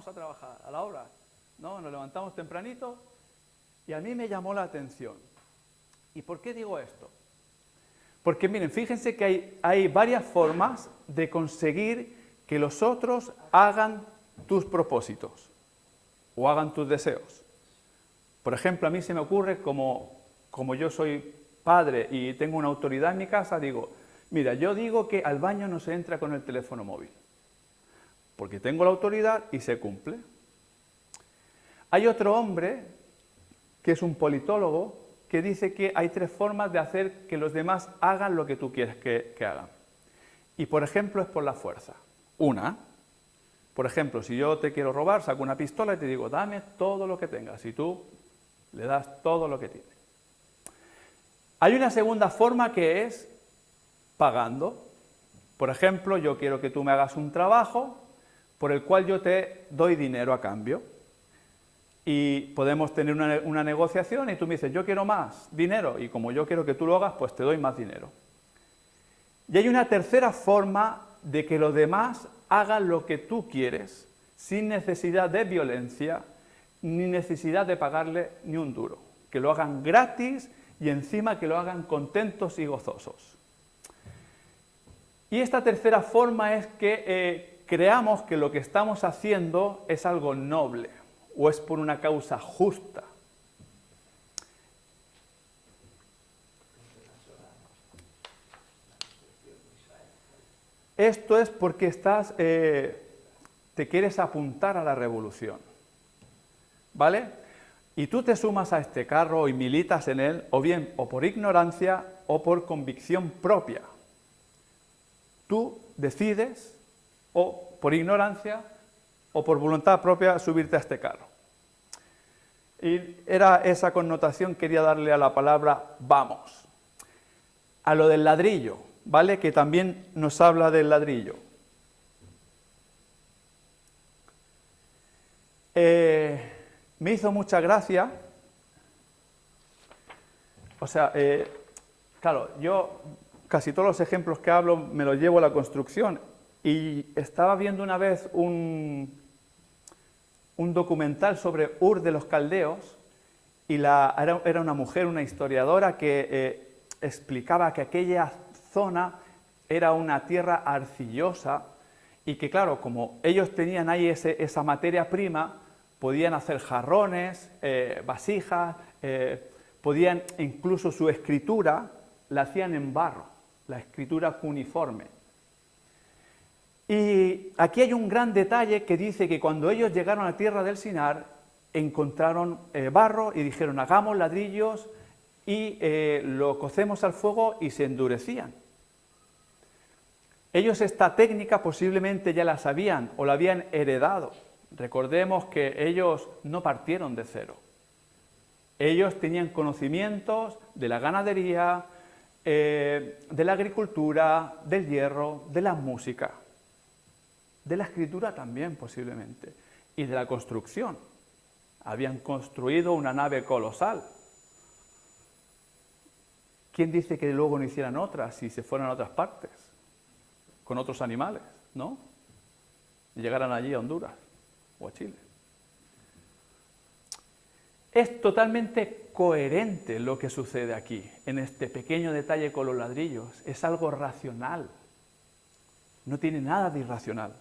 vamos a trabajar a la hora, ¿no? Nos levantamos tempranito y a mí me llamó la atención. ¿Y por qué digo esto? Porque miren, fíjense que hay varias formas de conseguir que los otros hagan tus propósitos o hagan tus deseos. Por ejemplo, a mí se me ocurre, como yo soy padre y tengo una autoridad en mi casa, digo, mira, yo digo que al baño no se entra con el teléfono móvil, porque tengo la autoridad y se cumple. Hay otro hombre, que es un politólogo, que dice que hay 3 formas de hacer que los demás hagan lo que tú quieres que hagan. Y, por ejemplo, es por la fuerza. Una, por ejemplo, si yo te quiero robar, saco una pistola y te digo, dame todo lo que tengas, y tú le das todo lo que tienes. Hay una segunda forma que es pagando. Por ejemplo, yo quiero que tú me hagas un trabajo por el cual yo te doy dinero a cambio. Y podemos tener una negociación y tú me dices, yo quiero más dinero, y como yo quiero que tú lo hagas, pues te doy más dinero. Y hay una tercera forma de que los demás hagan lo que tú quieres, sin necesidad de violencia, ni necesidad de pagarle ni un duro. Que lo hagan gratis y encima que lo hagan contentos y gozosos. Y esta tercera forma es que creamos que lo que estamos haciendo es algo noble, o es por una causa justa. Esto es porque te quieres apuntar a la revolución, ¿vale? Y tú te sumas a este carro y militas en él, o bien o por ignorancia o por convicción propia. Tú decides, o por ignorancia o por voluntad propia, subirte a este carro. Y era esa connotación que quería darle a la palabra vamos. A lo del ladrillo, ¿vale? Que también nos habla del ladrillo. Me hizo mucha gracia. O sea, claro, yo casi todos los ejemplos que hablo me los llevo a la construcción. Y estaba viendo una vez un documental sobre Ur de los Caldeos, y era una mujer, una historiadora, que explicaba que aquella zona era una tierra arcillosa y que, claro, como ellos tenían ahí esa materia prima, podían hacer jarrones, vasijas, podían, incluso su escritura la hacían en barro, la escritura cuneiforme. Y aquí hay un gran detalle que dice que cuando ellos llegaron a la tierra del Sinar, encontraron barro y dijeron, hagamos ladrillos y lo cocemos al fuego, y se endurecían. Ellos esta técnica posiblemente ya la sabían o la habían heredado. Recordemos que ellos no partieron de cero. Ellos tenían conocimientos de la ganadería, de la agricultura, del hierro, de la música. De la escritura también, posiblemente, y de la construcción. Habían construido una nave colosal. ¿Quién dice que luego no hicieran otras si se fueran a otras partes? Con otros animales, ¿no? Y llegaran allí a Honduras o a Chile. Es totalmente coherente lo que sucede aquí, en este pequeño detalle con los ladrillos. Es algo racional. No tiene nada de irracional.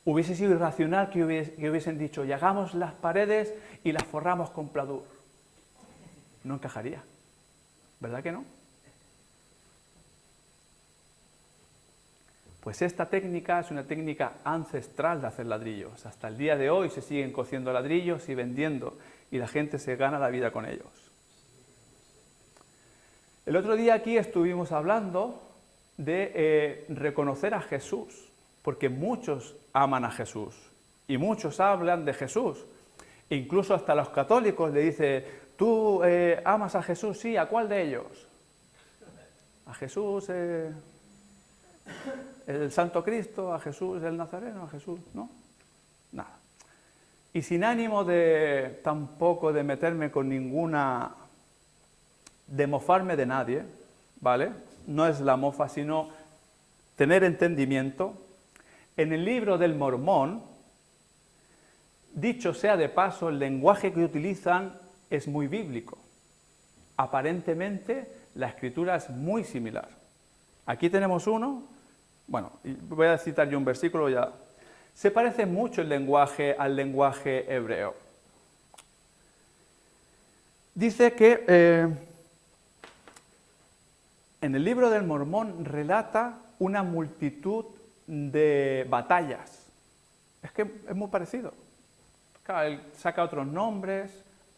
Hubiese sido irracional que hubiesen dicho, y hagamos las paredes y las forramos con pladur. No encajaría. ¿Verdad que no? Pues esta técnica es una técnica ancestral de hacer ladrillos. Hasta el día de hoy se siguen cociendo ladrillos y vendiendo, y la gente se gana la vida con ellos. El otro día aquí estuvimos hablando de reconocer a Jesús, porque muchos aman a Jesús y muchos hablan de Jesús. Incluso hasta los católicos le dicen, ¿tú amas a Jesús? Sí, ¿a cuál de ellos? ¿A Jesús el Santo Cristo? ¿A Jesús el Nazareno? ¿A Jesús? ¿No? Nada. Y sin ánimo de tampoco de meterme con ninguna, de mofarme de nadie, ¿vale? No es la mofa, sino tener entendimiento. En el libro del Mormón dicho sea de paso, el lenguaje que utilizan es muy bíblico. Aparentemente, la escritura es muy similar. Aquí tenemos uno, bueno, voy a citar yo un versículo ya. Se parece mucho el lenguaje al lenguaje hebreo. Dice que en el libro del Mormón relata una multitud de batallas. Es que es muy parecido. Claro, él saca otros nombres,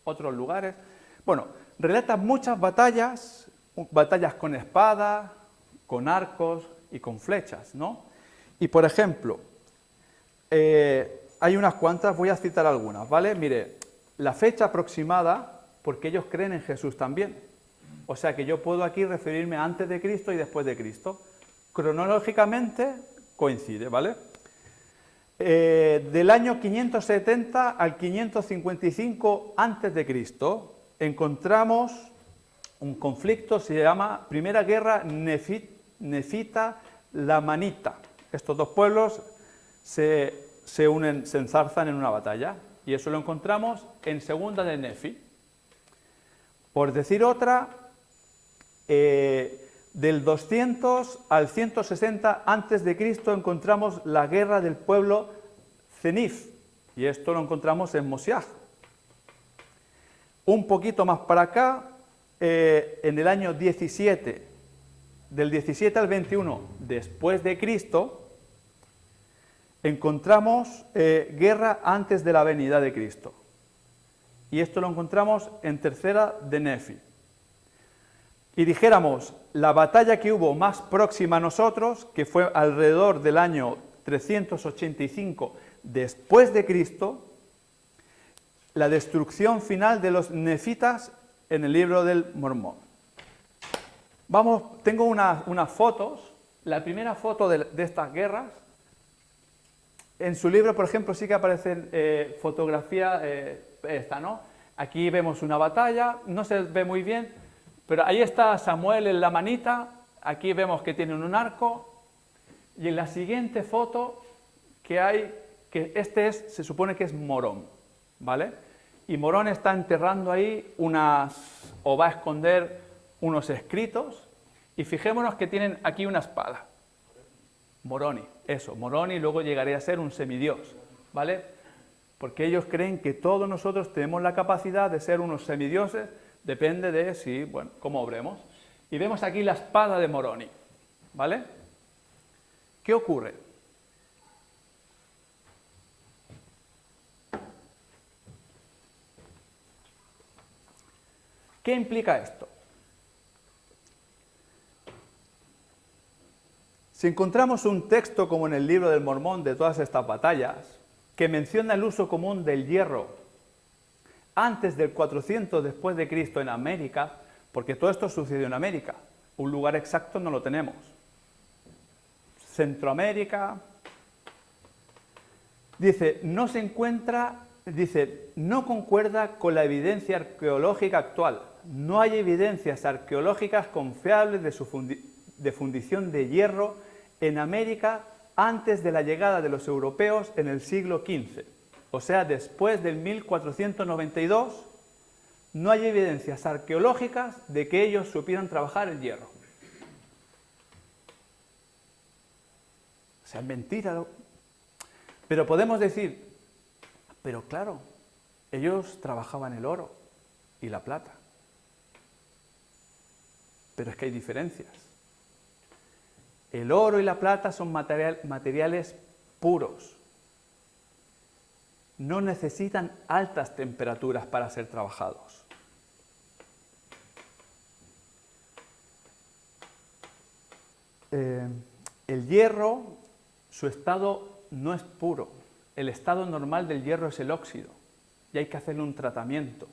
otros lugares. Bueno, relata muchas batallas, batallas con espada, con arcos y con flechas, ¿no? Y por ejemplo, hay unas cuantas, voy a citar algunas, ¿vale? Mire, la fecha aproximada, porque ellos creen en Jesús también. O sea que yo puedo aquí referirme a antes de Cristo y después de Cristo. Cronológicamente coincide, ¿vale? Del año 570 al 555 antes de Cristo encontramos un conflicto, se llama Primera Guerra Nefita-Lamanita. Estos dos pueblos se unen, se enzarzan en una batalla, y eso lo encontramos en Segunda de Nefi. Por decir otra, del 200 al 160 antes de Cristo encontramos la guerra del pueblo Cenif, y esto lo encontramos en Mosiah. Un poquito más para acá, en el año 17, del 17 al 21 después de Cristo, encontramos guerra antes de la venida de Cristo. Y esto lo encontramos en Tercera de Nefi. Y dijéramos, la batalla que hubo más próxima a nosotros, que fue alrededor del año 385 después de Cristo, la destrucción final de los nefitas en el libro del Mormón. Vamos, tengo unas fotos, la primera foto de estas guerras. En su libro, por ejemplo, sí que aparece fotografía esta, ¿no? Aquí vemos una batalla, no se ve muy bien, pero ahí está Samuel en la manita, aquí vemos que tienen un arco, y en la siguiente foto que hay, que se supone que es Morón, ¿vale? Y Morón está enterrando ahí o va a esconder unos escritos, y fijémonos que tienen aquí una espada. Moroni, eso, Moroni luego llegaría a ser un semidios, ¿vale? Porque ellos creen que todos nosotros tenemos la capacidad de ser unos semidioses, depende de si, bueno, cómo obremos. Y vemos aquí la espada de Moroni, ¿vale? ¿Qué ocurre? ¿Qué implica esto? Si encontramos un texto como en el libro del Mormón de todas estas batallas, que menciona el uso común del hierro antes del 400 después de Cristo en América, porque todo esto sucedió en América, un lugar exacto no lo tenemos. Centroamérica, dice, no concuerda con la evidencia arqueológica actual. No hay evidencias arqueológicas confiables de fundición de hierro en América antes de la llegada de los europeos en el siglo XV. O sea, después del 1492, no hay evidencias arqueológicas de que ellos supieran trabajar el hierro. O sea, es mentira. Pero podemos decir, pero claro, ellos trabajaban el oro y la plata. Pero es que hay diferencias. El oro y la plata son materiales puros. No necesitan altas temperaturas para ser trabajados. El hierro, su estado no es puro. El estado normal del hierro es el óxido y hay que hacerle un tratamiento.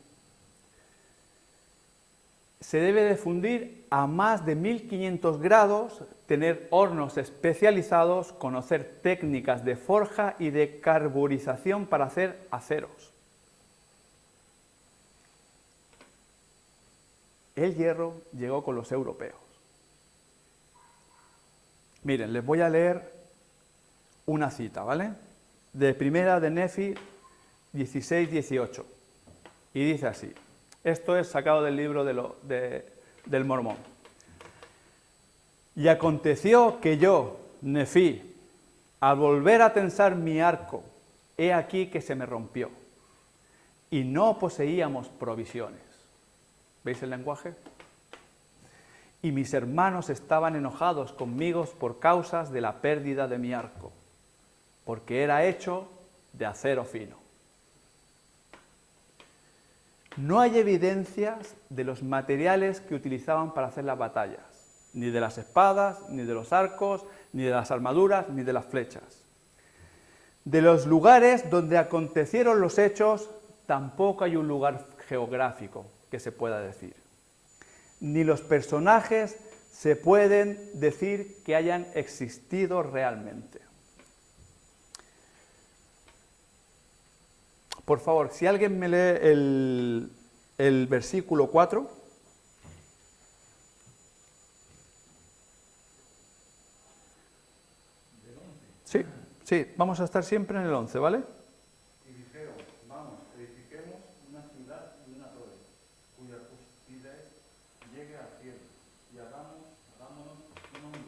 Se debe de fundir a más de 1500 grados, tener hornos especializados, conocer técnicas de forja y de carburización para hacer aceros. El hierro llegó con los europeos. Miren, les voy a leer una cita, ¿vale? De Primera de Nefi 16, 18. Y dice así. Esto es sacado del libro del Mormón. Y aconteció que yo, Nefí, al volver a tensar mi arco, he aquí que se me rompió, y no poseíamos provisiones. ¿Veis el lenguaje? Y mis hermanos estaban enojados conmigo por causas de la pérdida de mi arco, porque era hecho de acero fino. No hay evidencias de los materiales que utilizaban para hacer las batallas, ni de las espadas, ni de los arcos, ni de las armaduras, ni de las flechas. De los lugares donde acontecieron los hechos, tampoco hay un lugar geográfico que se pueda decir. Ni los personajes se pueden decir que hayan existido realmente. Por favor, si alguien me lee el versículo 4. Sí, vamos a estar siempre en el 11, ¿vale? Y dijeron, vamos, edifiquemos una ciudad y una torre, cuya cúspide llegue al cielo, y hagámonos un nombre,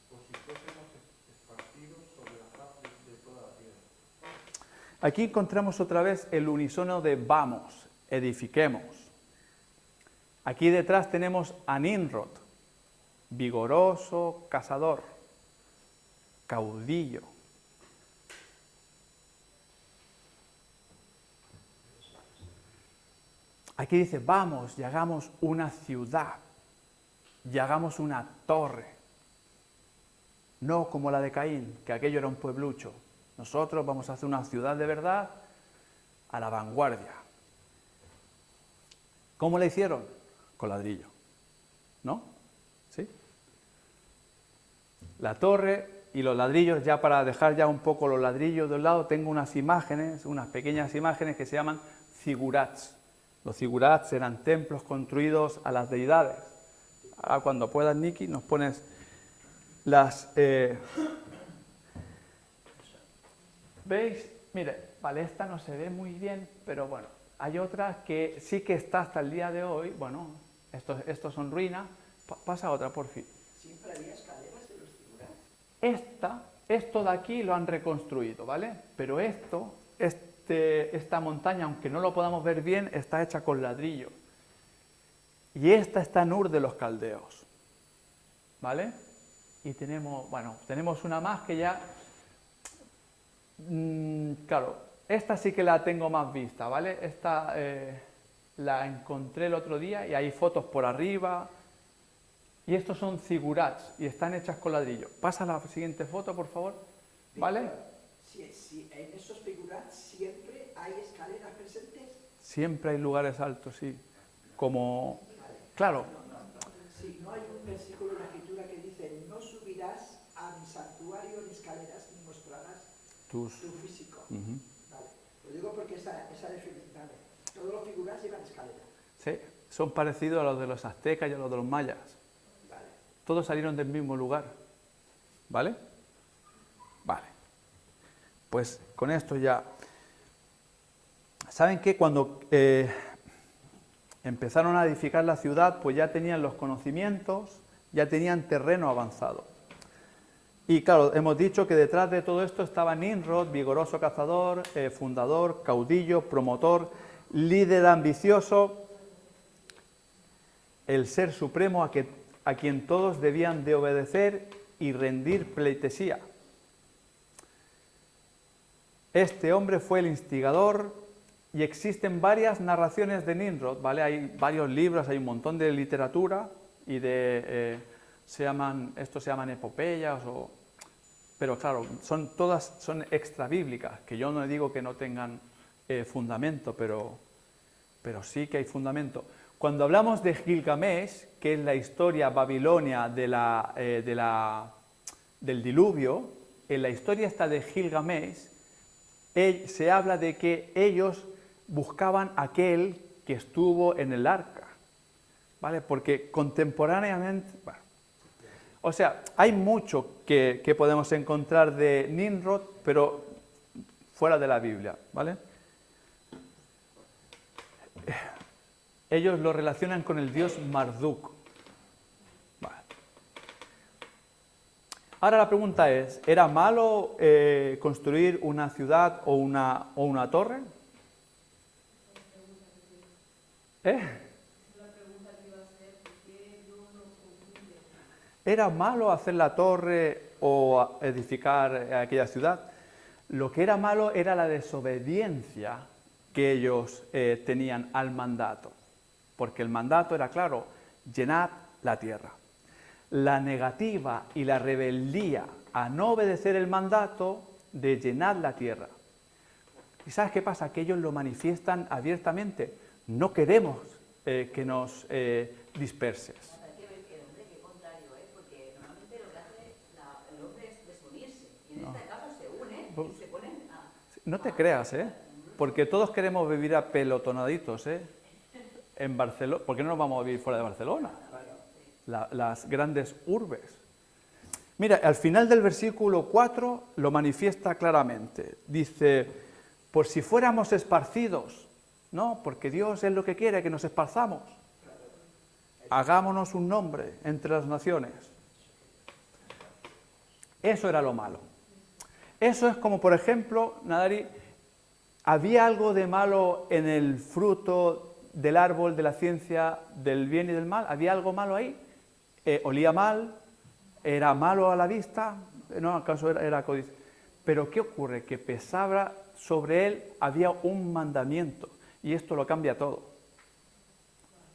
pues si fuésemos esparcidos sobre la faz de toda la tierra. Aquí encontramos otra vez el unísono de vamos, edifiquemos. Aquí detrás tenemos a Nimrod, vigoroso cazador, caudillo. Aquí dice, vamos y hagamos una ciudad, y hagamos una torre. No como la de Caín, que aquello era un pueblucho. Nosotros vamos a hacer una ciudad de verdad a la vanguardia. ¿Cómo la hicieron? Con ladrillo. ¿No? ¿Sí? La torre y los ladrillos, ya para dejar ya un poco los ladrillos de un lado, tengo unas imágenes, unas pequeñas imágenes que se llaman zigurats. Los zigurats eran templos construidos a las deidades. Ahora cuando puedas, Niki, nos pones las... ¿Veis? Mire, vale, esta no se ve muy bien, pero bueno, hay otra que sí que está hasta el día de hoy. Bueno, estos son ruinas. Pasa otra, por fin. ¿Siempre había escaleras de los zigurats? Esto de aquí lo han reconstruido, ¿vale? Pero esta montaña, aunque no lo podamos ver bien, está hecha con ladrillo. Y esta está en Ur de los Caldeos, ¿vale? Y tenemos una más que ya... claro, esta sí que la tengo más vista, ¿vale? Esta la encontré el otro día y hay fotos por arriba. Y estos son zigurats y están hechas con ladrillo. Pasa la siguiente foto, por favor, ¿vale? Si en esos zigurats siempre hay escaleras presentes. Siempre hay lugares altos, sí. Como... Vale. Claro. Sí, no hay un versículo en la Escritura que dice: no subirás a mi santuario en escaleras ni mostrarás tu físico. Vale. Lo digo porque esa definición, vale. Todos los zigurats llevan escaleras. Sí, son parecidos a los de los aztecas y a los de los mayas. Vale. Todos salieron del mismo lugar. ¿Vale? Vale. Pues con esto ya... ¿Saben qué? Cuando empezaron a edificar la ciudad, pues ya tenían los conocimientos, ya tenían terreno avanzado. Y claro, hemos dicho que detrás de todo esto estaba Nimrod, vigoroso cazador, fundador, caudillo, promotor, líder ambicioso, el ser supremo a quien todos debían de obedecer y rendir pleitesía. Este hombre fue el instigador y existen varias narraciones de Nimrod, ¿vale? Hay varios libros, hay un montón de literatura y estos se llaman epopeyas, pero claro, todas son extrabíblicas, que yo no digo que no tengan fundamento, pero sí que hay fundamento. Cuando hablamos de Gilgamesh, que es la historia babilonia del diluvio, en la historia esta de Gilgamesh, se habla de que ellos buscaban aquel que estuvo en el arca, ¿vale? Porque contemporáneamente... Bueno, o sea, hay mucho que podemos encontrar de Nimrod, pero fuera de la Biblia, ¿vale? Ellos lo relacionan con el dios Marduk. Vale. Ahora la pregunta es, ¿era malo construir una ciudad o una torre? ¿Era malo hacer la torre o edificar aquella ciudad? Lo que era malo era la desobediencia que ellos tenían al mandato, porque el mandato era claro, llenad la tierra. La negativa y la rebeldía a no obedecer el mandato de llenar la tierra. ¿Y sabes qué pasa? Que ellos lo manifiestan abiertamente. No queremos que nos disperses. Qué contrario, porque normalmente lo que hace el hombre es desunirse. Y en este caso se unen y se ponen a... No te creas, porque todos queremos vivir apelotonaditos, en Barcelona. ¿Por qué no nos vamos a vivir fuera de Barcelona? Las grandes urbes. Mira, al final del versículo 4 lo manifiesta claramente. Dice, por si fuéramos esparcidos, ¿no? Porque Dios es lo que quiere, que nos esparzamos. Hagámonos un nombre entre las naciones. Eso era lo malo. Eso es como, por ejemplo, Nadari, ¿había algo de malo en el fruto del árbol de la ciencia del bien y del mal? ¿Había algo malo ahí? ¿Olía mal? ¿Era malo a la vista? No, acaso era codicia. Pero ¿qué ocurre? Que pesaba sobre él, había un mandamiento. Y esto lo cambia todo.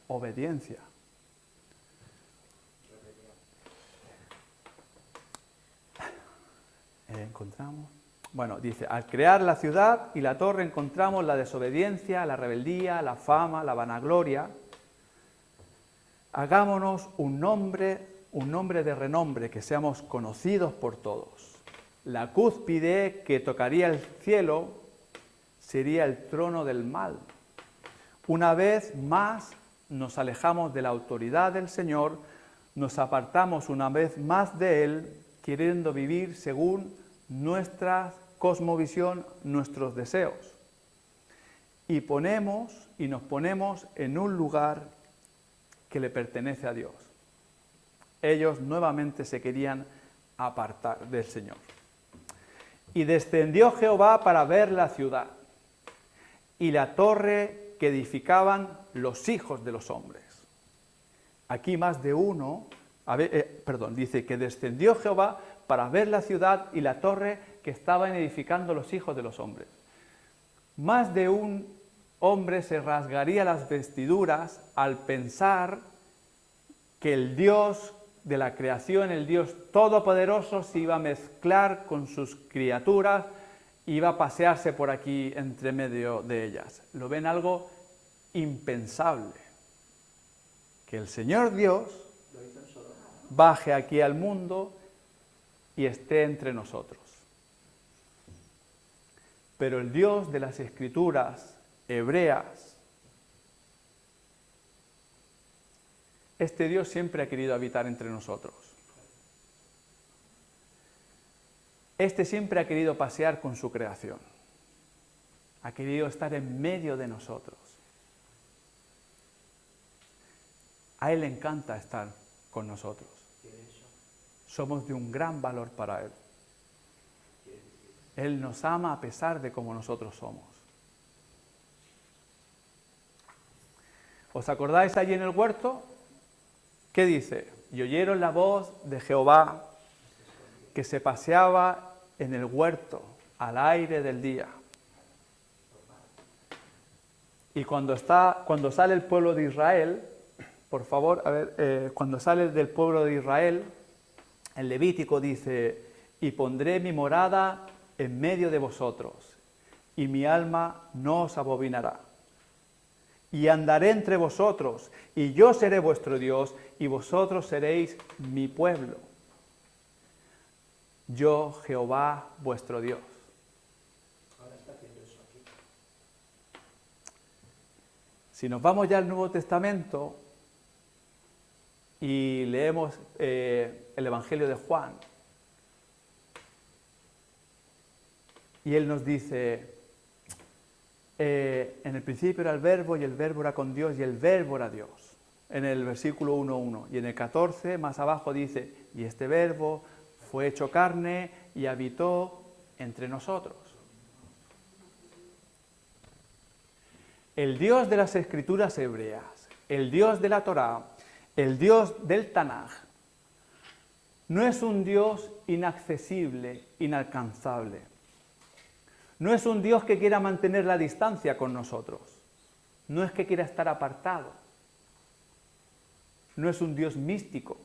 Obediencia. Encontramos. Bueno, dice, al crear la ciudad y la torre encontramos la desobediencia, la rebeldía, la fama, la vanagloria. Hagámonos un nombre de renombre, que seamos conocidos por todos. La cúspide que tocaría el cielo sería el trono del mal. Una vez más nos alejamos de la autoridad del Señor, nos apartamos una vez más de Él, queriendo vivir según nuestra cosmovisión, nuestros deseos. Y nos ponemos en un lugar que le pertenece a Dios. Ellos nuevamente se querían apartar del Señor. Y descendió Jehová para ver la ciudad y la torre que edificaban los hijos de los hombres. Aquí más de uno, dice que descendió Jehová para ver la ciudad y la torre que estaban edificando los hijos de los hombres. Más de un hombre se rasgaría las vestiduras al pensar que el Dios de la creación, el Dios todopoderoso, se iba a mezclar con sus criaturas, iba a pasearse por aquí entre medio de ellas. Lo ven algo impensable. Que el Señor Dios baje aquí al mundo y esté entre nosotros. Pero el Dios de las Escrituras hebreas, este Dios siempre ha querido habitar entre nosotros. Este siempre ha querido pasear con su creación. Ha querido estar en medio de nosotros. A Él le encanta estar con nosotros. Somos de un gran valor para Él. Él nos ama a pesar de cómo nosotros somos. ¿Os acordáis allí en el huerto? ¿Qué dice? Y oyeron la voz de Jehová que se paseaba en el huerto al aire del día. Y cuando sale el pueblo de Israel, por favor, cuando sale del pueblo de Israel, en Levítico dice, y pondré mi morada en medio de vosotros, y mi alma no os abominará. Y andaré entre vosotros, y yo seré vuestro Dios, y vosotros seréis mi pueblo. Yo, Jehová, vuestro Dios. Ahora está haciendo eso aquí. Si nos vamos ya al Nuevo Testamento y leemos el Evangelio de Juan, y él nos dice, en el principio era el verbo y el verbo era con Dios y el verbo era Dios. En el versículo 1.1. Y en el 14, más abajo dice, y este verbo fue hecho carne y habitó entre nosotros. El Dios de las Escrituras hebreas, el Dios de la Torá, el Dios del Tanaj, no es un Dios inaccesible, inalcanzable. No es un Dios que quiera mantener la distancia con nosotros. No es que quiera estar apartado. No es un Dios místico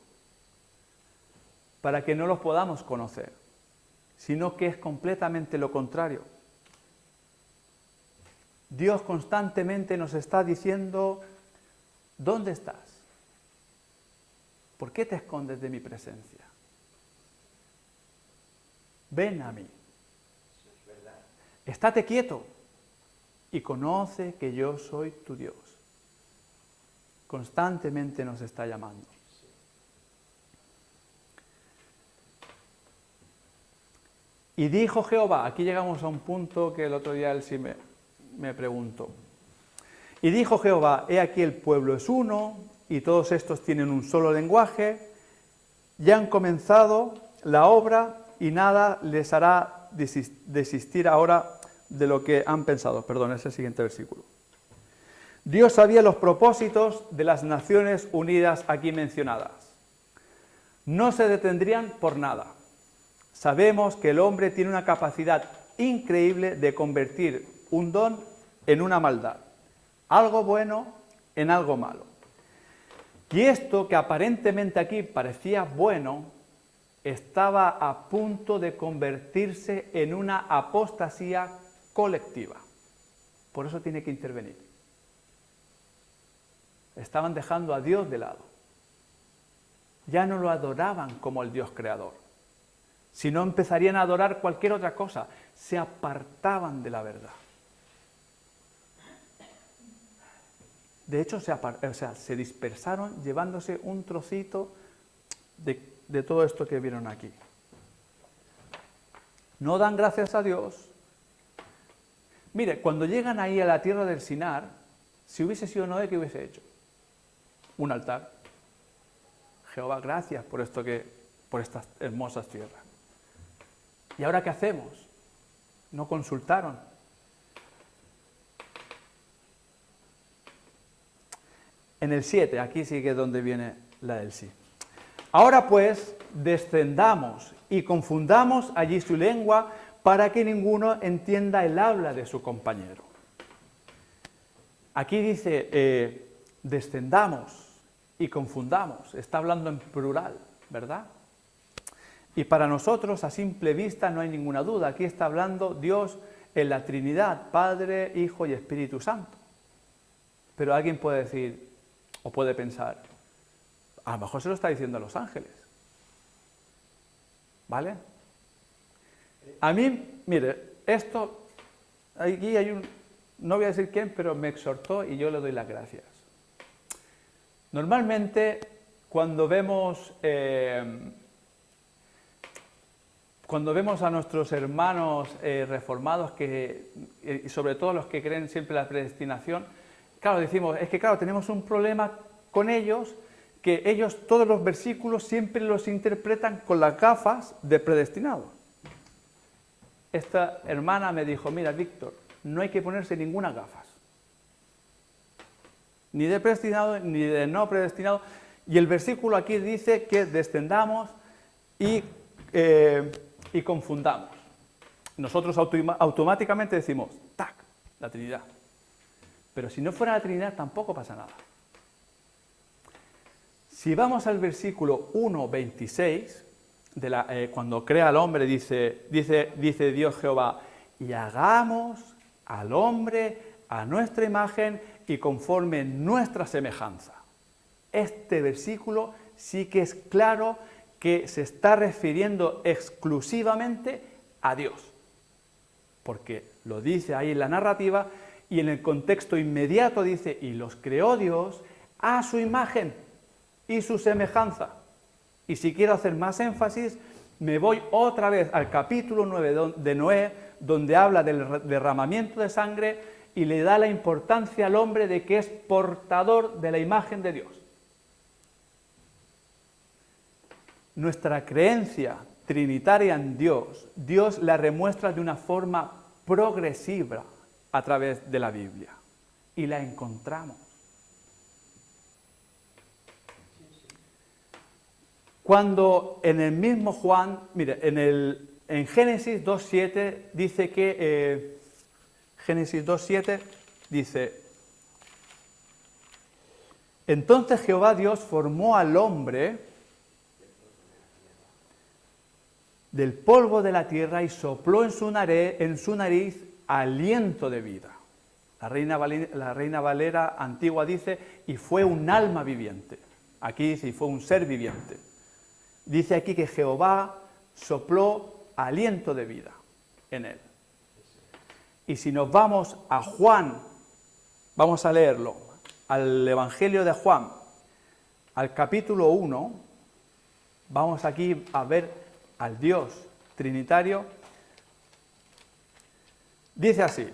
para que no los podamos conocer, sino que es completamente lo contrario. Dios constantemente nos está diciendo, ¿dónde estás? ¿Por qué te escondes de mi presencia? Ven a mí. Estate quieto y conoce que yo soy tu Dios. Constantemente nos está llamando. Y dijo Jehová, aquí llegamos a un punto que el otro día él sí me preguntó. Y dijo Jehová, he aquí el pueblo es uno, y todos estos tienen un solo lenguaje, ya han comenzado la obra y nada les hará desistir ahora de lo que han pensado. Perdón, es el siguiente versículo. Dios sabía los propósitos de las Naciones Unidas aquí mencionadas. No se detendrían por nada. Sabemos que el hombre tiene una capacidad increíble de convertir un don en una maldad, algo bueno en algo malo. Y esto que aparentemente aquí parecía bueno, estaba a punto de convertirse en una apostasía colectiva. Por eso tiene que intervenir. Estaban dejando a Dios de lado. Ya no lo adoraban como el Dios creador, sino empezarían a adorar cualquier otra cosa. Se apartaban de la verdad. De hecho, se dispersaron llevándose un trocito de todo esto que vieron aquí. No dan gracias a Dios. Mire, cuando llegan ahí a la tierra del Sinar, si hubiese sido Noé, ¿qué hubiese hecho? Un altar. Jehová, gracias por estas hermosas tierras. ¿Y ahora qué hacemos? No consultaron. En el 7, aquí sí que es donde viene la del sí. Ahora pues, descendamos y confundamos allí su lengua para que ninguno entienda el habla de su compañero. Aquí dice, descendamos y confundamos. Está hablando en plural, ¿verdad? Y para nosotros, a simple vista, no hay ninguna duda. Aquí está hablando Dios en la Trinidad, Padre, Hijo y Espíritu Santo. Pero alguien puede decir, o puede pensar, a lo mejor se lo está diciendo a los ángeles. ¿Vale? A mí, mire, esto, aquí hay no voy a decir quién, pero me exhortó y yo le doy las gracias. Normalmente, cuando vemos a nuestros hermanos reformados, y sobre todo los que creen siempre en la predestinación, claro, decimos, es que claro, tenemos un problema con ellos, que ellos todos los versículos siempre los interpretan con las gafas de predestinado. Esta hermana me dijo, mira, Víctor, no hay que ponerse ninguna gafas. Ni de predestinado, ni de no predestinado. Y el versículo aquí dice que descendamos y confundamos. Nosotros automáticamente decimos, tac, la Trinidad. Pero si no fuera la Trinidad tampoco pasa nada. Si vamos al versículo 1:26, cuando crea al hombre, dice Dios Jehová, y hagamos al hombre a nuestra imagen y conforme nuestra semejanza. Este versículo sí que es claro que se está refiriendo exclusivamente a Dios, porque lo dice ahí en la narrativa y en el contexto inmediato dice, y los creó Dios a su imagen y su semejanza. Y si quiero hacer más énfasis, me voy otra vez al capítulo 9 de Noé, donde habla del derramamiento de sangre y le da la importancia al hombre de que es portador de la imagen de Dios. Nuestra creencia trinitaria en Dios, Dios la remuestra de una forma progresiva a través de la Biblia y la encontramos. Cuando en el mismo Juan, mire, en Génesis 2.7 dice que, Génesis 2.7 dice, entonces Jehová Dios formó al hombre del polvo de la tierra y sopló en su nariz aliento de vida. La Reina Valera antigua dice, y fue un alma viviente. Aquí dice, y fue un ser viviente. Dice aquí que Jehová sopló aliento de vida en él. Y si nos vamos a Juan, vamos a leerlo, al Evangelio de Juan, al capítulo 1, vamos aquí a ver al Dios trinitario. Dice así,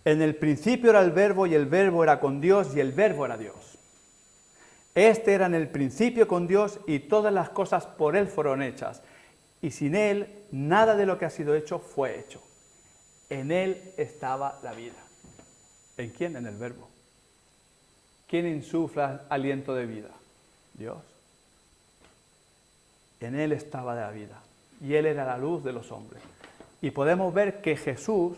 en el principio era el Verbo y el Verbo era con Dios y el Verbo era Dios. Este era en el principio con Dios y todas las cosas por Él fueron hechas. Y sin Él, nada de lo que ha sido hecho fue hecho. En Él estaba la vida. ¿En quién? En el Verbo. ¿Quién insufla aliento de vida? Dios. En Él estaba la vida. Y Él era la luz de los hombres. Y podemos ver que Jesús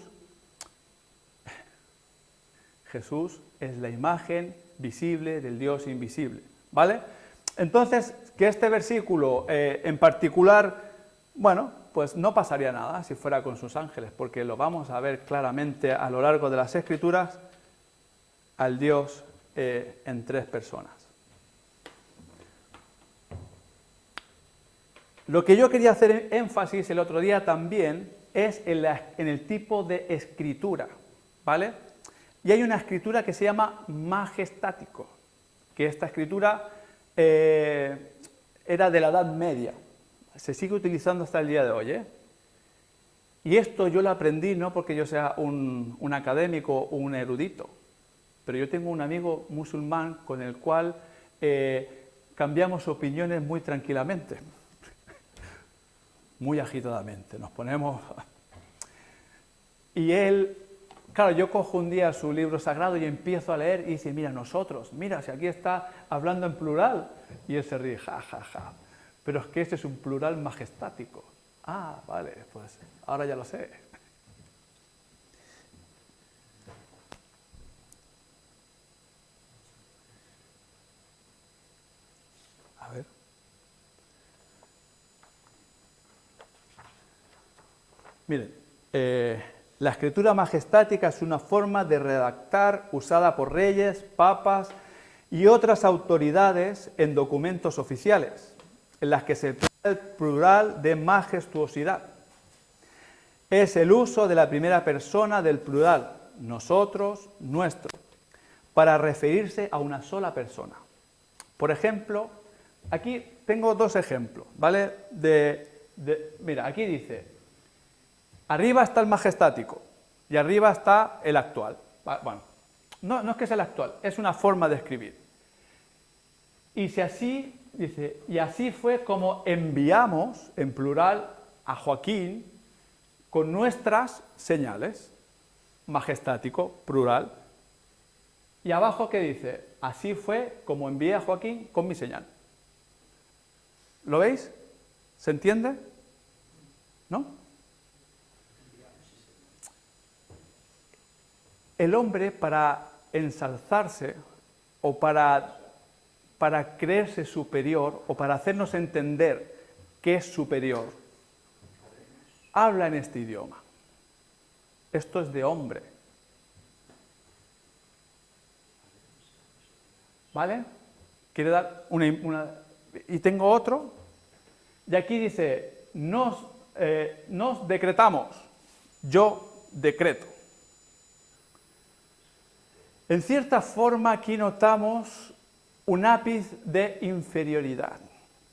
es la imagen visible del Dios invisible, ¿vale? Entonces, que este versículo en particular, bueno, pues no pasaría nada si fuera con sus ángeles, porque lo vamos a ver claramente a lo largo de las Escrituras, al Dios en tres personas. Lo que yo quería hacer énfasis el otro día también es en el tipo de escritura, ¿vale? Y hay una escritura que se llama majestático, que esta escritura era de la Edad Media, se sigue utilizando hasta el día de hoy, ¿eh? Y esto yo lo aprendí no porque yo sea un académico o un erudito, pero yo tengo un amigo musulmán con el cual cambiamos opiniones muy tranquilamente, muy agitadamente, nos ponemos... Y él... Claro, yo cojo un día su libro sagrado y empiezo a leer y dice, mira, nosotros, mira, si aquí está hablando en plural. Y él se ríe, ja, ja, ja. Pero es que este es un plural majestático. Ah, vale, pues ahora ya lo sé. A ver. Miren, la escritura majestática es una forma de redactar usada por reyes, papas y otras autoridades en documentos oficiales, en las que se emplea el plural de majestuosidad. Es el uso de la primera persona del plural, nosotros, nuestro, para referirse a una sola persona. Por ejemplo, aquí tengo dos ejemplos, ¿vale? Mira, aquí dice... Arriba está el majestático y arriba está el actual. Bueno, no es que sea el actual, es una forma de escribir. Y si así, dice, y así fue como enviamos, en plural, a Joaquín con nuestras señales. Majestático, plural. Y abajo, ¿qué dice? Así fue como envié a Joaquín con mi señal. ¿Lo veis? ¿Se entiende? ¿No? El hombre, para ensalzarse o para creerse superior o para hacernos entender que es superior, habla en este idioma. Esto es de hombre. ¿Vale? Quiere dar una... Y tengo otro. Y aquí dice, nos decretamos, yo decreto. En cierta forma aquí notamos un ápice de inferioridad.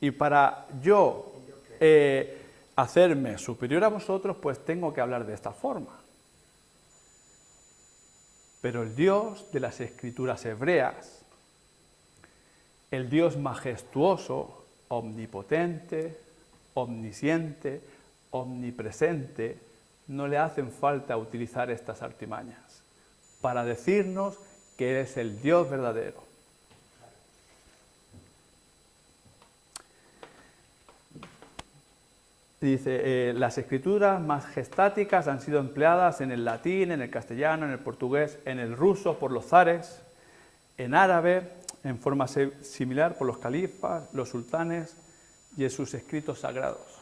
Y para yo hacerme superior a vosotros, pues tengo que hablar de esta forma. Pero el Dios de las Escrituras hebreas, el Dios majestuoso, omnipotente, omnisciente, omnipresente, no le hacen falta utilizar estas artimañas para decirnos que Él es el Dios verdadero. Dice, las escrituras majestáticas han sido empleadas en el latín, en el castellano, en el portugués, en el ruso por los zares, en árabe, en forma similar por los califas, los sultanes y en sus escritos sagrados.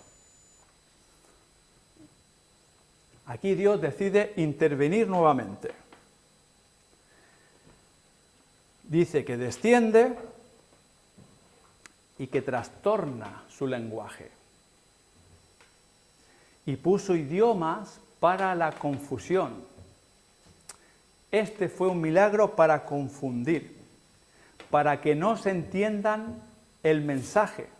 Aquí Dios decide intervenir nuevamente. Dice que desciende y que trastorna su lenguaje. Y puso idiomas para la confusión. Este fue un milagro para confundir, para que no se entiendan el mensaje.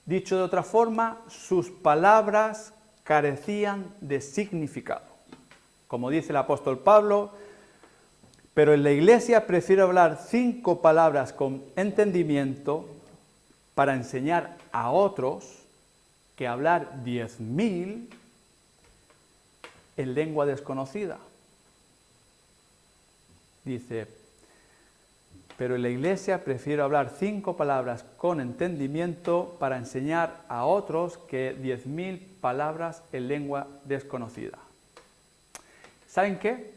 Dicho de otra forma, sus palabras carecían de significado. Como dice el apóstol Pablo, pero en la iglesia prefiero hablar 5 palabras con entendimiento para enseñar a otros que hablar 10.000 en lengua desconocida. Dice, pero en la iglesia prefiero hablar 5 palabras con entendimiento para enseñar a otros que 10.000 palabras en lengua desconocida. ¿Saben qué?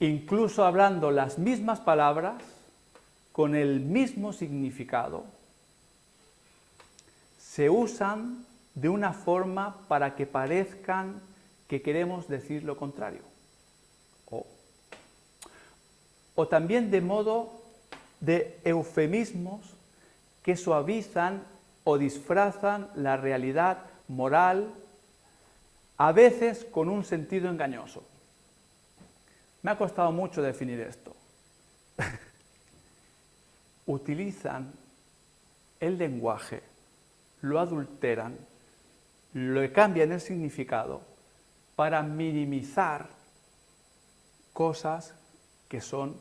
Incluso hablando las mismas palabras con el mismo significado, se usan de una forma para que parezcan que queremos decir lo contrario. O también de modo de eufemismos que suavizan o disfrazan la realidad moral, a veces con un sentido engañoso. Me ha costado mucho definir esto. Utilizan el lenguaje, lo adulteran, le cambian el significado para minimizar cosas que son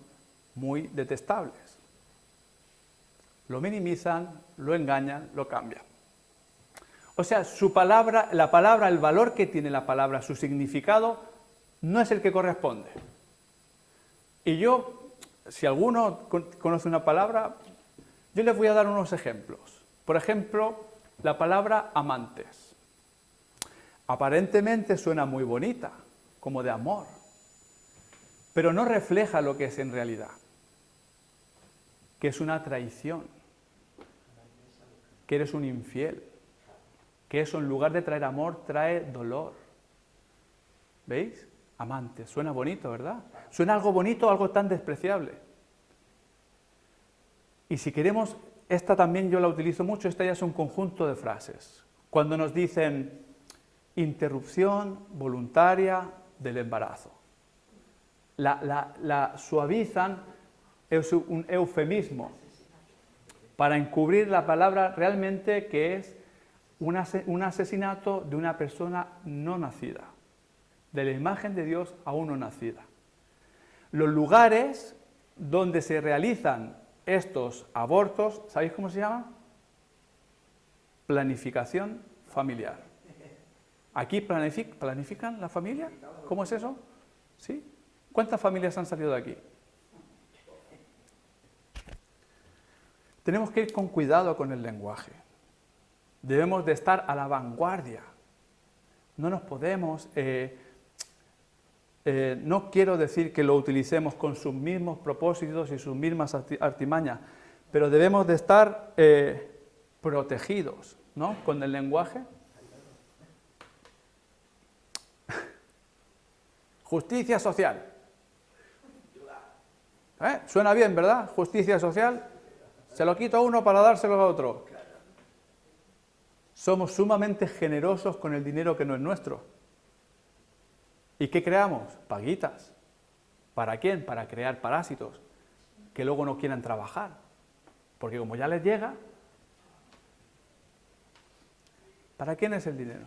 muy detestables. Lo minimizan, lo engañan, lo cambian. O sea, su palabra, la palabra, el valor que tiene la palabra, su significado, no es el que corresponde. Y yo, si alguno conoce una palabra, yo les voy a dar unos ejemplos. Por ejemplo, la palabra amantes. Aparentemente suena muy bonita, como de amor, pero no refleja lo que es en realidad, que es una traición, que eres un infiel, que eso en lugar de traer amor trae dolor. ¿Veis? Amante, suena bonito, ¿verdad? Suena algo bonito, algo tan despreciable. Y si queremos, esta también yo la utilizo mucho, esta ya es un conjunto de frases. Cuando nos dicen interrupción voluntaria del embarazo. La suavizan, es un eufemismo, para encubrir la palabra realmente que es un asesinato de una persona no nacida, de la imagen de Dios aún no nacida. Los lugares donde se realizan estos abortos, ¿sabéis cómo se llama? Planificación familiar. ¿Aquí planifican la familia? ¿Cómo es eso? ¿Sí? ¿Cuántas familias han salido de aquí? Tenemos que ir con cuidado con el lenguaje. Debemos de estar a la vanguardia. No nos podemos... no quiero decir que lo utilicemos con sus mismos propósitos y sus mismas artimañas, pero debemos de estar protegidos, ¿no?, con el lenguaje. Justicia social. Suena bien, ¿verdad? Justicia social. Se lo quito a uno para dárselo a otro. Somos sumamente generosos con el dinero que no es nuestro. ¿Y qué creamos? Paguitas. ¿Para quién? Para crear parásitos que luego no quieran trabajar. Porque como ya les llega, ¿para quién es el dinero?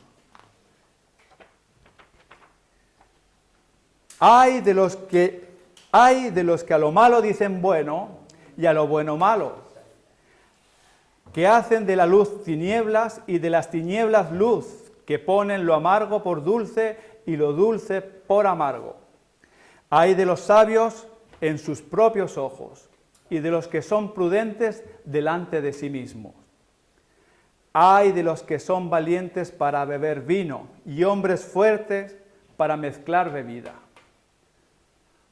Hay de los que a lo malo dicen bueno y a lo bueno malo, que hacen de la luz tinieblas y de las tinieblas luz, que ponen lo amargo por dulce y lo dulce por amargo. Hay de los sabios en sus propios ojos y de los que son prudentes delante de sí mismos. Hay de los que son valientes para beber vino y hombres fuertes para mezclar bebida.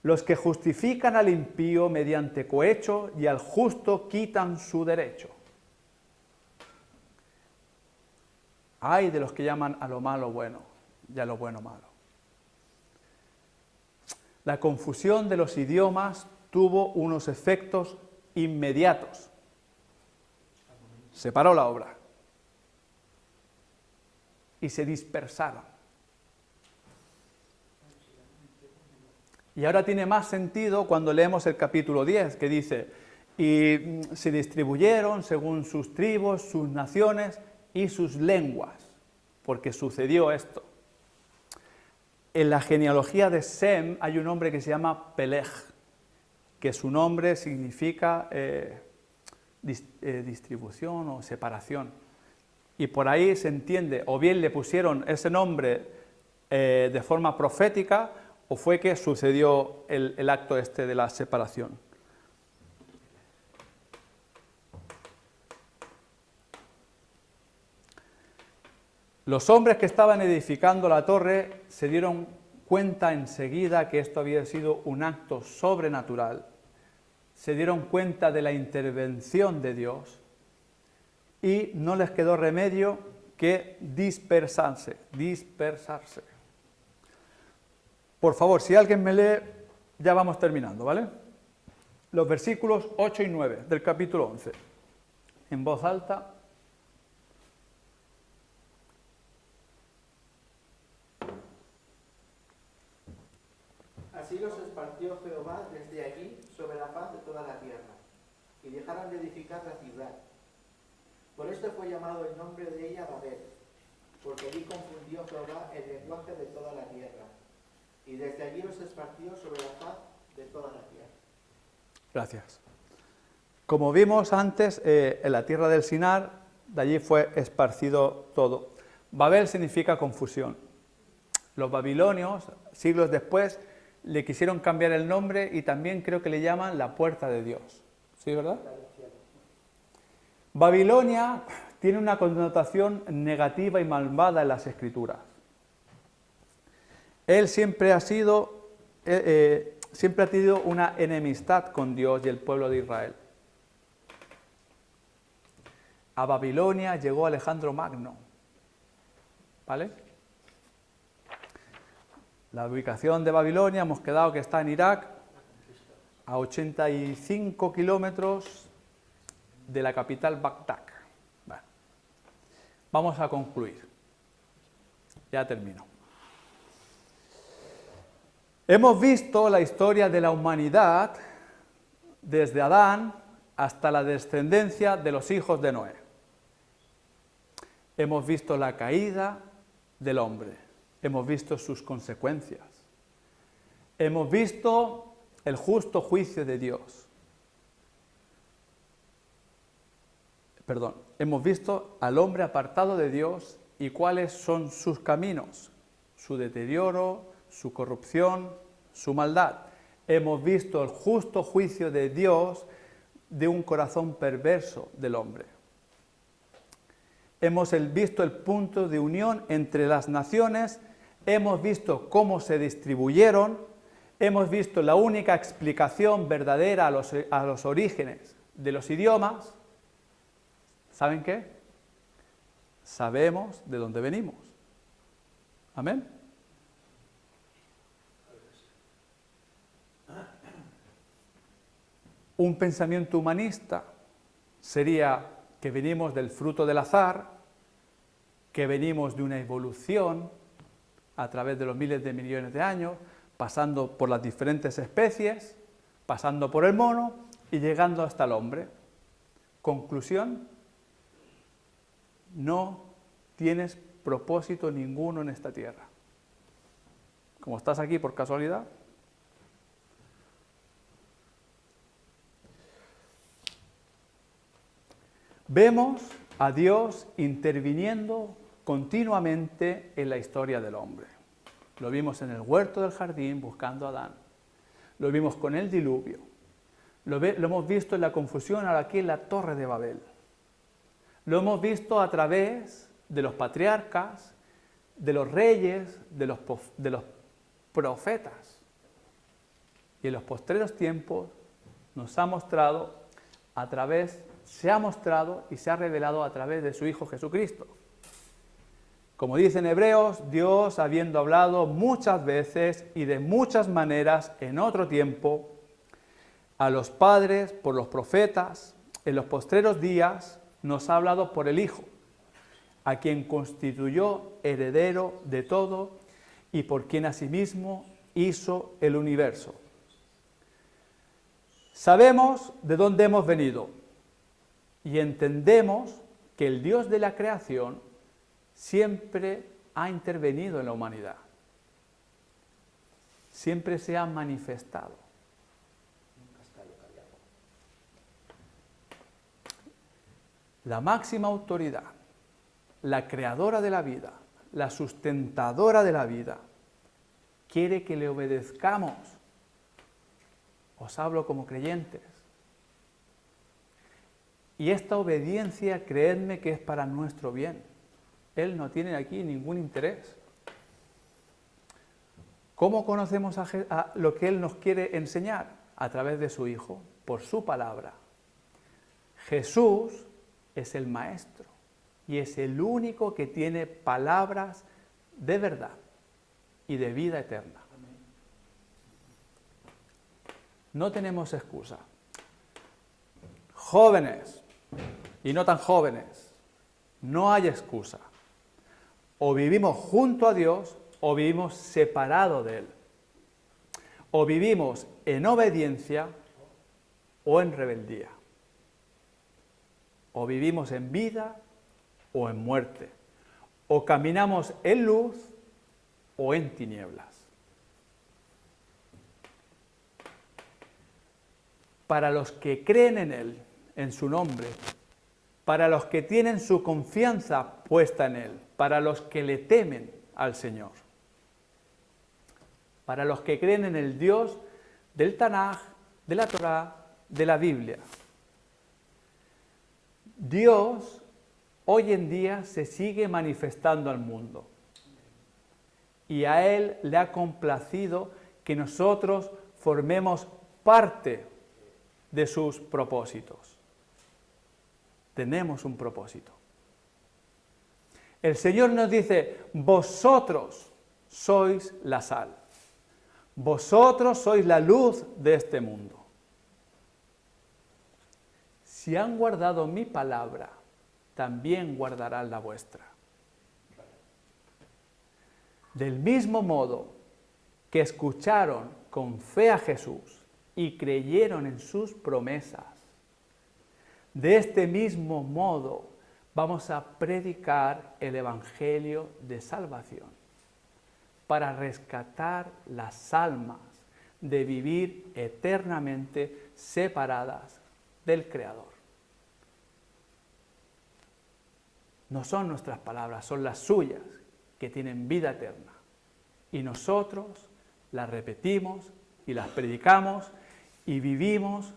Los que justifican al impío mediante cohecho y al justo quitan su derecho. Hay de los que llaman a lo malo bueno y a lo bueno malo. La confusión de los idiomas tuvo unos efectos inmediatos. Se paró la obra y se dispersaron. Y ahora tiene más sentido cuando leemos el capítulo 10, que dice, y se distribuyeron según sus tribus, sus naciones y sus lenguas, porque sucedió esto. En la genealogía de Sem hay un hombre que se llama Peleg, que su nombre significa distribución o separación. Y por ahí se entiende, o bien le pusieron ese nombre de forma profética, o fue que sucedió el acto este de la separación. Los hombres que estaban edificando la torre se dieron cuenta enseguida que esto había sido un acto sobrenatural, se dieron cuenta de la intervención de Dios y no les quedó remedio que dispersarse. Por favor, si alguien me lee, ya vamos terminando, ¿vale? Los versículos 8 y 9 del capítulo 11, en voz alta. Así los esparció Jehová desde allí sobre la faz de toda la tierra, y dejaron de edificar la ciudad. Por esto fue llamado el nombre de ella Babel, porque allí confundió Jehová el lenguaje de toda la tierra, y desde allí los esparció sobre la faz de toda la tierra. Gracias. Como vimos antes, en la tierra del Sinar, de allí fue esparcido todo. Babel significa confusión. Los babilonios, siglos después, le quisieron cambiar el nombre y también creo que le llaman la puerta de Dios. ¿Sí, verdad? Babilonia tiene una connotación negativa y malvada en las Escrituras. Él siempre ha tenido una enemistad con Dios y el pueblo de Israel. A Babilonia llegó Alejandro Magno, ¿vale? La ubicación de Babilonia, hemos quedado que está en Irak, a 85 kilómetros de la capital Bagdad. Bueno, vamos a concluir. Ya termino. Hemos visto la historia de la humanidad desde Adán hasta la descendencia de los hijos de Noé. Hemos visto la caída del hombre. Hemos visto sus consecuencias. Hemos visto el justo juicio de Dios. Hemos visto al hombre apartado de Dios y cuáles son sus caminos, su deterioro, su corrupción, su maldad. Hemos visto el justo juicio de Dios de un corazón perverso del hombre. Hemos visto el punto de unión entre las naciones. Hemos visto cómo se distribuyeron, hemos visto la única explicación verdadera a los orígenes de los idiomas. ¿Saben qué? Sabemos de dónde venimos. Amén. Un pensamiento humanista sería que venimos del fruto del azar, que venimos de una evolución a través de los miles de millones de años, pasando por las diferentes especies, pasando por el mono y llegando hasta el hombre. Conclusión: no tienes propósito ninguno en esta tierra. Como estás aquí por casualidad, Vemos a Dios interviniendo continuamente en la historia del hombre. Lo vimos en el huerto del jardín buscando a Adán. Lo vimos con el diluvio. Lo hemos visto en la confusión ahora aquí en la Torre de Babel. Lo hemos visto a través de los patriarcas, de los reyes, de los profetas. Y en los postreros tiempos se ha mostrado y se ha revelado a través de su Hijo Jesucristo. Como dice en Hebreos, Dios, habiendo hablado muchas veces y de muchas maneras en otro tiempo, a los padres por los profetas, en los postreros días nos ha hablado por el Hijo, a quien constituyó heredero de todo y por quien asimismo hizo el universo. Sabemos de dónde hemos venido y entendemos que el Dios de la creación siempre ha intervenido en la humanidad. Siempre se ha manifestado. La máxima autoridad, la creadora de la vida, la sustentadora de la vida, quiere que le obedezcamos. Os hablo como creyentes. Y esta obediencia, creedme que es para nuestro bien. Él no tiene aquí ningún interés. ¿Cómo conocemos a lo que Él nos quiere enseñar? A través de su Hijo, por su palabra. Jesús es el Maestro y es el único que tiene palabras de verdad y de vida eterna. No tenemos excusa. Jóvenes y no tan jóvenes, no hay excusa. O vivimos junto a Dios o vivimos separados de Él. O vivimos en obediencia o en rebeldía. O vivimos en vida o en muerte. O caminamos en luz o en tinieblas. Para los que creen en Él, en su nombre, para los que tienen su confianza puesta en Él, para los que le temen al Señor, para los que creen en el Dios del Tanaj, de la Torá, de la Biblia. Dios hoy en día se sigue manifestando al mundo y a Él le ha complacido que nosotros formemos parte de sus propósitos. Tenemos un propósito. El Señor nos dice, vosotros sois la sal. Vosotros sois la luz de este mundo. Si han guardado mi palabra, también guardarán la vuestra. Del mismo modo que escucharon con fe a Jesús y creyeron en sus promesas, de este mismo modo vamos a predicar el Evangelio de salvación para rescatar las almas de vivir eternamente separadas del Creador. No son nuestras palabras, son las suyas que tienen vida eterna. Y nosotros las repetimos y las predicamos y vivimos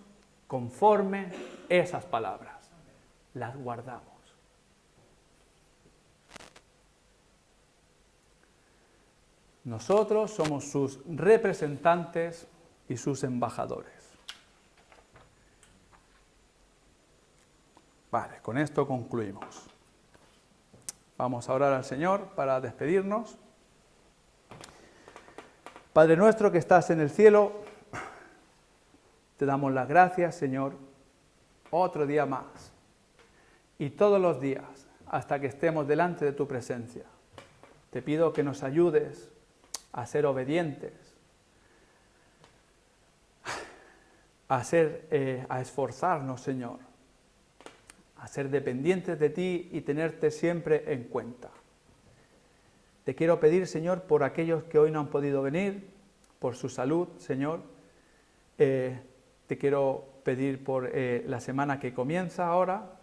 conforme esas palabras. Las guardamos. Nosotros somos sus representantes y sus embajadores. Vale, con esto concluimos. Vamos a orar al Señor para despedirnos. Padre nuestro que estás en el cielo, te damos las gracias, Señor, otro día más y todos los días hasta que estemos delante de tu presencia. Te pido que nos ayudes a ser obedientes, a esforzarnos, Señor, a ser dependientes de ti y tenerte siempre en cuenta. Te quiero pedir, Señor, por aquellos que hoy no han podido venir, por su salud, Señor. Te quiero pedir por la semana que comienza ahora,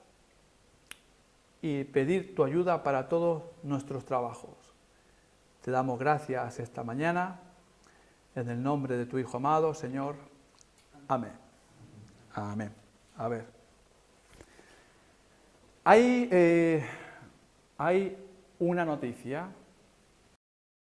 y pedir tu ayuda para todos nuestros trabajos. Te damos gracias esta mañana, en el nombre de tu Hijo amado, Señor. Amén. Amén. A ver. Hay una noticia